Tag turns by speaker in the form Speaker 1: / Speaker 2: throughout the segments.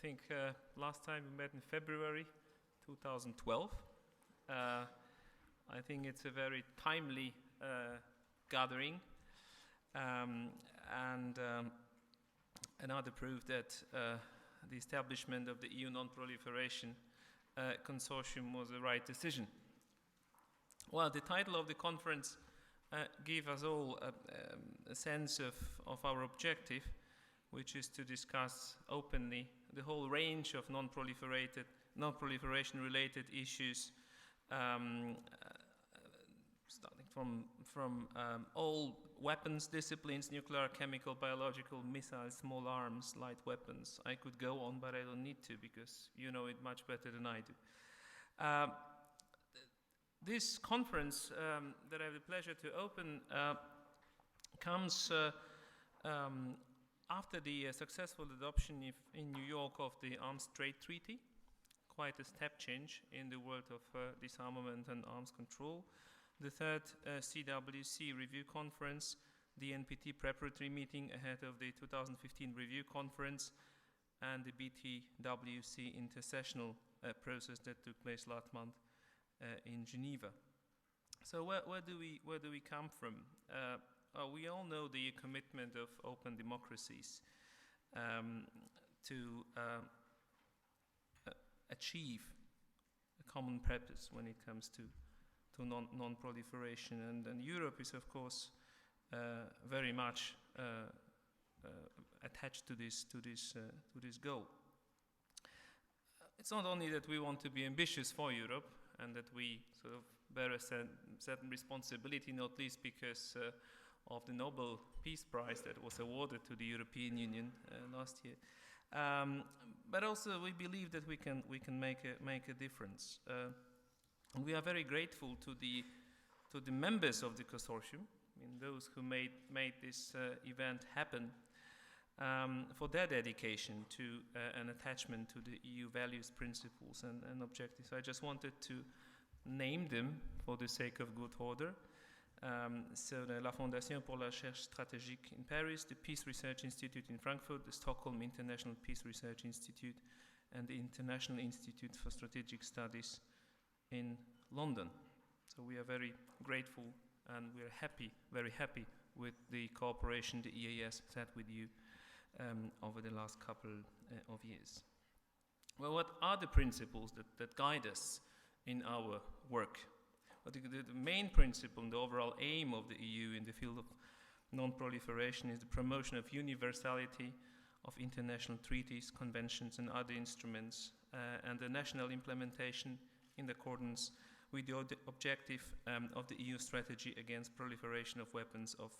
Speaker 1: think last time we met in February 2012. I think it's a very timely gathering and another proof that the establishment of the EU Non-Proliferation Consortium was the right decision. Well, the title of the conference gave us all a sense of our objective, which is to discuss openly the whole range of non-proliferation related issues, starting from all weapons disciplines, nuclear, chemical, biological, missiles, small arms, light weapons. I could go on, but I don't need to because you know it much better than I do. This conference that I have the pleasure to open comes after the successful adoption in New York of the Arms Trade Treaty, quite a step change in the world of disarmament and arms control. The third CWC review conference, the NPT preparatory meeting ahead of the 2015 review conference, and the BTWC intersessional process that took place last month in Geneva. So where do we come from? We all know the commitment of open democracies to achieve a common purpose when it comes to non-proliferation, and Europe is of course very much attached to this goal. It's not only that we want to be ambitious for Europe and that we sort of bear a certain responsibility, not least because of the Nobel Peace Prize that was awarded to the European Union last year, but also we believe that we can make a difference. And we are very grateful to the members of the consortium, I mean those who made this event happen, for their dedication to an attachment to the EU values, principles, and objectives. I just wanted to name them for the sake of good order. So la Fondation pour la Recherche Stratégique in Paris, the Peace Research Institute in Frankfurt, the Stockholm International Peace Research Institute, and the International Institute for Strategic Studies in London. So we are very grateful and we are very happy with the cooperation the EEAS has had with you over the last couple of years. Well, what are the principles that guide us in our work? Well, the main principle and the overall aim of the EU in the field of non-proliferation is the promotion of universality of international treaties, conventions, and other instruments, and the national implementation in accordance with the objective of the EU strategy against proliferation of weapons of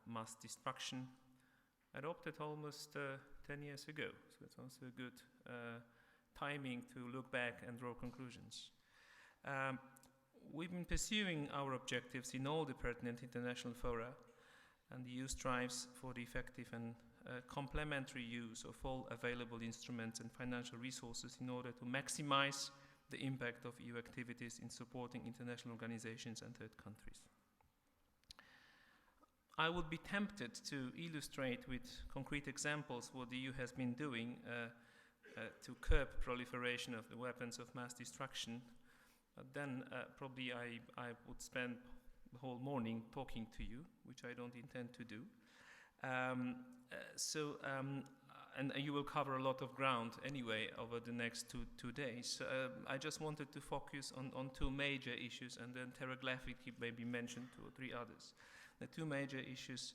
Speaker 1: mass destruction, adopted almost 10 years ago. So it's also a good timing to look back and draw conclusions. We've been pursuing our objectives in all the pertinent international fora, and the EU strives for the effective and complementary use of all available instruments and financial resources in order to maximize the impact of EU activities in supporting international organizations and third countries. I would be tempted to illustrate with concrete examples what the EU has been doing to curb proliferation of the weapons of mass destruction. But then probably I would spend the whole morning talking to you, which I don't intend to do. And you will cover a lot of ground anyway over the next two days. I just wanted to focus on two major issues and then telegraphically maybe mention two or three others. The two major issues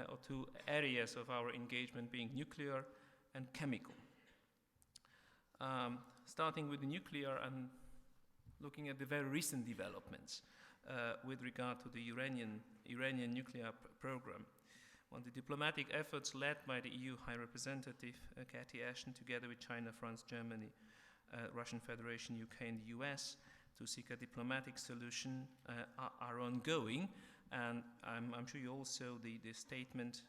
Speaker 1: or two areas of our engagement being nuclear and chemical. Starting with the nuclear and looking at the very recent developments with regard to the Iranian nuclear program. On the diplomatic efforts led by the EU High Representative Cathy Ashton, together with China, France, Germany, Russian Federation, UK, and the US, to seek a diplomatic solution are ongoing. And I'm sure you all saw the statement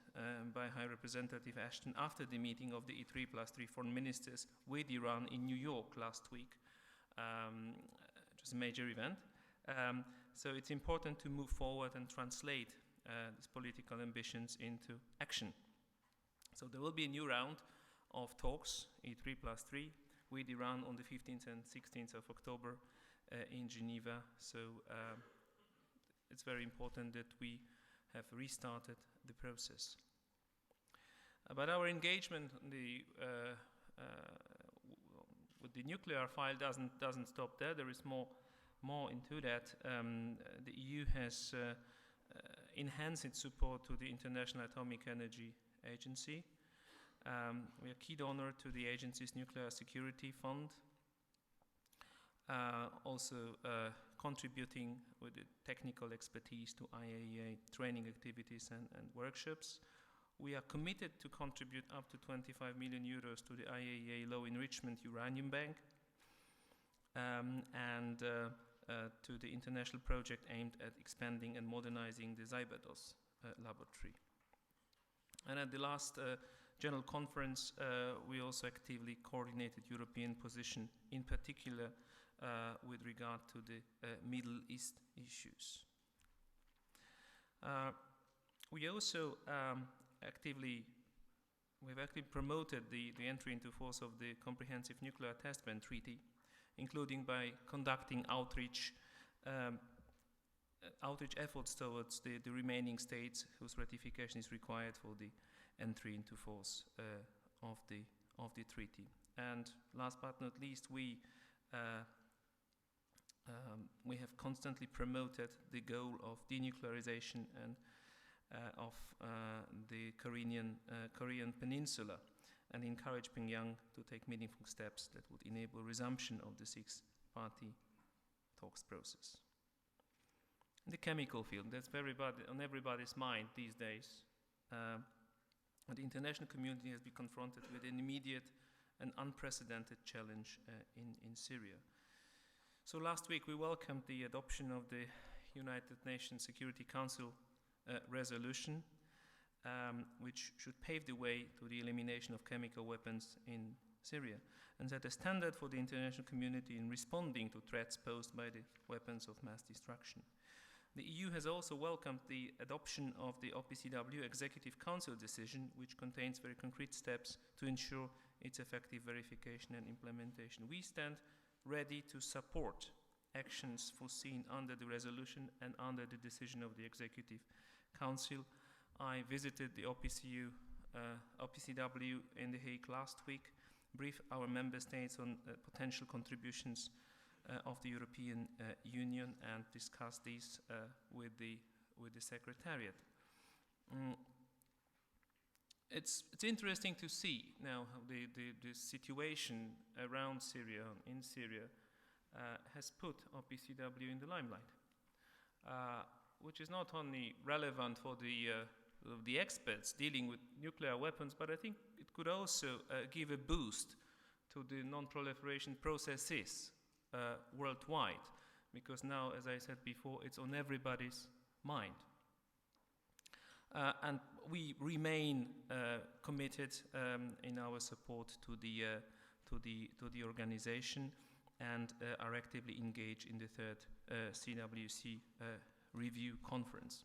Speaker 1: by High Representative Ashton after the meeting of the E3+3 foreign ministers with Iran in New York last week. It was a major event. So it's important to move forward and translate these political ambitions into action. So there will be a new round of talks, E3+3, with Iran on the 15th and 16th of October in Geneva. So it's very important that we have restarted the process. But our engagement with the nuclear file doesn't stop there. There is more into that. The EU has enhanced its support to the International Atomic Energy Agency. We are key donor to the agency's Nuclear Security Fund, also contributing with the technical expertise to IAEA training activities and workshops. We are committed to contribute up to 25 million euros to the IAEA Low Enrichment Uranium Bank and to the international project aimed at expanding and modernizing the Zybados laboratory. And at the last General Conference, we also actively coordinated European position, in particular with regard to the Middle East issues. We also actively promoted the entry into force of the Comprehensive Nuclear Test Ban Treaty, including by conducting outreach efforts towards the remaining states whose ratification is required for the entry into force of the treaty. And last but not least, we have constantly promoted the goal of denuclearization and of the Korean Peninsula, and encourage Pyongyang to take meaningful steps that would enable resumption of the six-party talks process. In the chemical field, that's on everybody's mind these days. The international community has been confronted with an immediate and unprecedented challenge in Syria. So last week we welcomed the adoption of the United Nations Security Council resolution, which should pave the way to the elimination of chemical weapons in Syria and set a standard for the international community in responding to threats posed by the weapons of mass destruction. The EU has also welcomed the adoption of the OPCW Executive Council decision, which contains very concrete steps to ensure its effective verification and implementation. We stand ready to support actions foreseen under the resolution and under the decision of the Executive Council. I visited the OPCW in The Hague last week, briefed our member states on potential contributions of the European Union, and discussed these with the Secretariat. It's interesting to see now how the situation around Syria, in Syria, has put OPCW in the limelight, which is not only relevant for the experts dealing with nuclear weapons, but I think it could also give a boost to the non-proliferation processes worldwide, because now, as I said before, it's on everybody's mind. And we remain committed in our support to the organization, and are actively engaged in the third CWC review conference.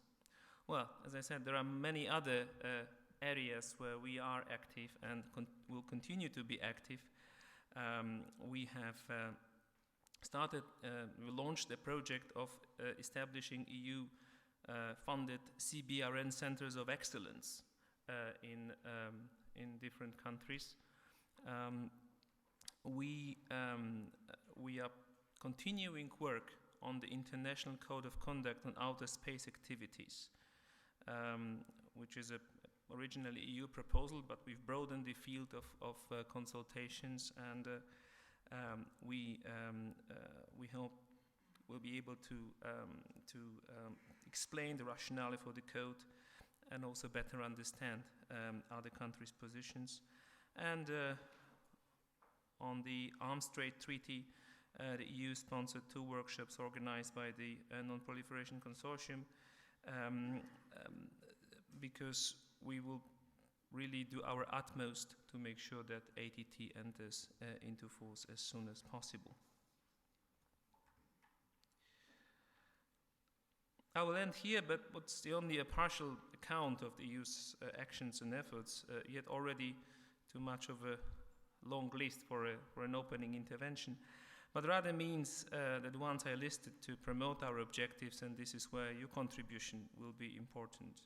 Speaker 1: Well, as I said, there are many other areas where we are active and will continue to be active. We have we launched a project of establishing EU-funded CBRN centers of excellence in different countries. We are continuing work on the International Code of Conduct on Outer Space Activities, which is originally an EU proposal, but we've broadened the field of consultations, and we hope we'll be able to explain the rationale for the code and also better understand other countries' positions. And on the Arms Trade Treaty, the EU sponsored 2 workshops organized by the Non-Proliferation Consortium, because we will really do our utmost to make sure that ATT enters into force as soon as possible. I will end here, but what's only a partial account of the EU's actions and efforts, yet already too much of a long list for an opening intervention, but rather means the ones I listed to promote our objectives, and this is where your contribution will be important.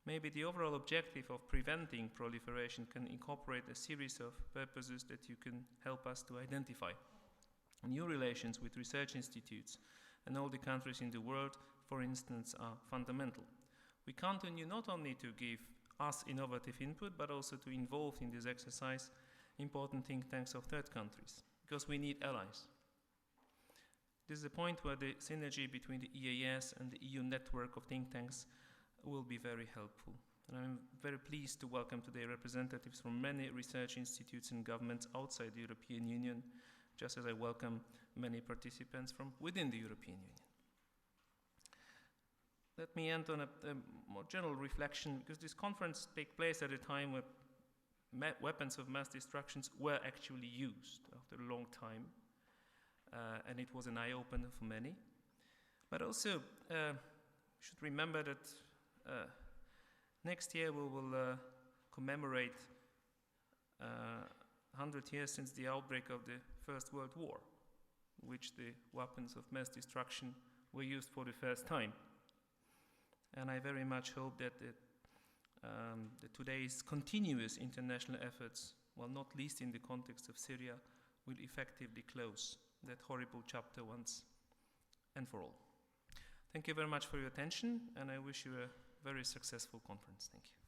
Speaker 1: Maybe the overall objective of preventing proliferation can incorporate a series of purposes that you can help us to identify. New relations with research institutes and all the countries in the world, for instance, are fundamental. We count on you not only to give us innovative input, but also to involve in this exercise important think tanks of third countries, because we need allies. This is a point where the synergy between the EEAS and the EU network of think tanks will be very helpful. And I'm very pleased to welcome today representatives from many research institutes and governments outside the European Union, just as I welcome many participants from within the European Union. Let me end on a more general reflection, because this conference takes place at a time where weapons of mass destruction were actually used after a long time, and it was an eye-opener for many. But also, should remember that next year we will commemorate 100 years since the outbreak of the First World War, in which the weapons of mass destruction were used for the first time. And I very much hope that today's continuous international efforts, well, not least in the context of Syria, will effectively close that horrible chapter once and for all. Thank you very much for your attention, and I wish you a very successful conference. Thank you.